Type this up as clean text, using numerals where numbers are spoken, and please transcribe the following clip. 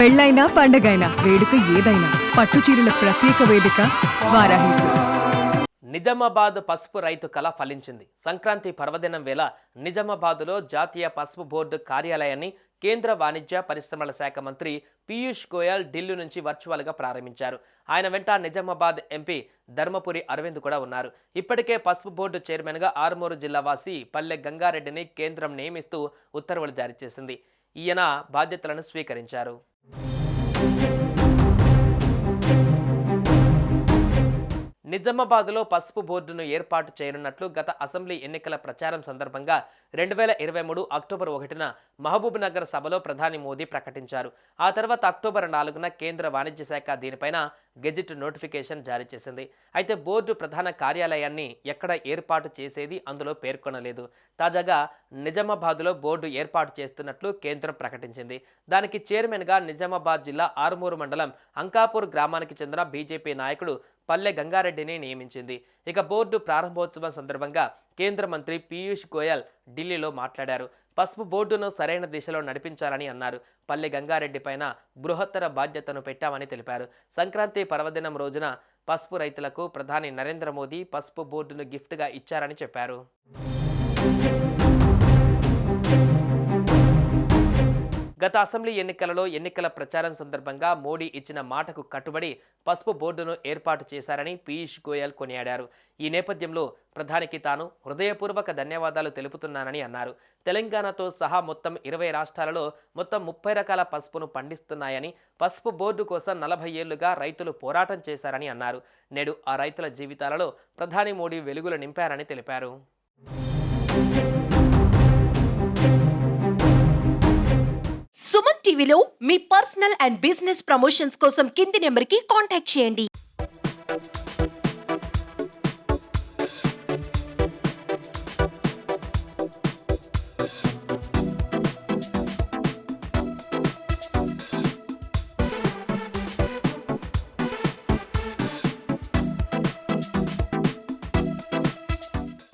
పెళ్ళైనా పండగైనా వేడుక ఏదైనా పట్టు చీరల ప్రత్యేక వేదిక వారాహి సిల్క్స్. నిజామాబాద్ పసుపు రైతు కళ ఫలించింది. సంక్రాంతి పర్వదినం వేళ నిజామాబాద్లో జాతీయ పసుపు బోర్డు కార్యాలయాన్ని కేంద్ర వాణిజ్య పరిశ్రమల శాఖ మంత్రి పీయూష్ గోయల్ ఢిల్లీ నుంచి వర్చువల్గా ప్రారంభించారు. ఆయన వెంట నిజామాబాద్ ఎంపీ ధర్మపురి అరవింద్ కూడా ఉన్నారు. ఇప్పటికే పసుపు బోర్డు చైర్మన్గా ఆరుమూరు జిల్లా వాసి పల్లె గంగారెడ్డిని కేంద్రం నియమిస్తూ ఉత్తర్వులు జారీ చేసింది. ఈయన బాధ్యతలను స్వీకరించారు. నిజామాబాద్లో పసుపు బోర్డును ఏర్పాటు చేయనున్నట్లు గత అసెంబ్లీ ఎన్నికల ప్రచారం సందర్భంగా 2023 అక్టోబర్ 1న మహబూబ్ నగర్ సభలో ప్రధాని మోదీ ప్రకటించారు. ఆ తర్వాత అక్టోబర్ 4న కేంద్ర వాణిజ్య శాఖ దీనిపైన గెజిట్ నోటిఫికేషన్ జారీ చేసింది. అయితే బోర్డు ప్రధాన కార్యాలయాన్ని ఎక్కడ ఏర్పాటు చేసేది అందులో పేర్కొనలేదు. తాజాగా నిజామాబాద్లో బోర్డు ఏర్పాటు చేస్తున్నట్లు కేంద్రం ప్రకటించింది. దానికి చైర్మన్గా నిజామాబాద్ జిల్లా ఆరుమూరు మండలం అంకాపూర్ గ్రామానికి చెందిన బీజేపీ నాయకుడు పల్లె గంగారెడ్డిని నియమించింది. ఇక బోర్డు ప్రారంభోత్సవం సందర్భంగా కేంద్ర మంత్రి పీయూష్ గోయల్ ఢిల్లీలో మాట్లాడారు. పసుపు బోర్డును సరైన దిశలో నడిపించాలని అన్నారు. పల్లె గంగారెడ్డి పైన బృహత్తర బాధ్యతను పెట్టామని తెలిపారు. సంక్రాంతి పర్వదినం రోజున పసుపు రైతులకు ప్రధాని నరేంద్ర మోదీ పసుపు బోర్డును గిఫ్ట్గా ఇచ్చారని చెప్పారు. గత అసెంబ్లీ ఎన్నికలలో ఎన్నికల ప్రచారం సందర్భంగా మోడీ ఇచ్చిన మాటకు కట్టుబడి పసుపు బోర్డును ఏర్పాటు చేశారని పీయూష్ గోయల్ కొనియాడారు. ఈ నేపథ్యంలో ప్రధానికి తాను హృదయపూర్వక ధన్యవాదాలు తెలుపుతున్నానని అన్నారు. తెలంగాణతో సహా మొత్తం 20 రాష్ట్రాలలో మొత్తం 30 రకాల పసుపును పండిస్తున్నాయని, పసుపు బోర్డు కోసం 40 ఏళ్లుగా రైతులు పోరాటం చేశారని అన్నారు. నేడు ఆ రైతుల జీవితాలలో ప్రధాని మోడీ వెలుగులు నింపారని తెలిపారు. సుమన్ టీవీలో మీ పర్సనల్ అండ్ బిజినెస్ ప్రమోషన్స్ కోసం కింది నెంబర్కి కాంటాక్ట్ చేయండి.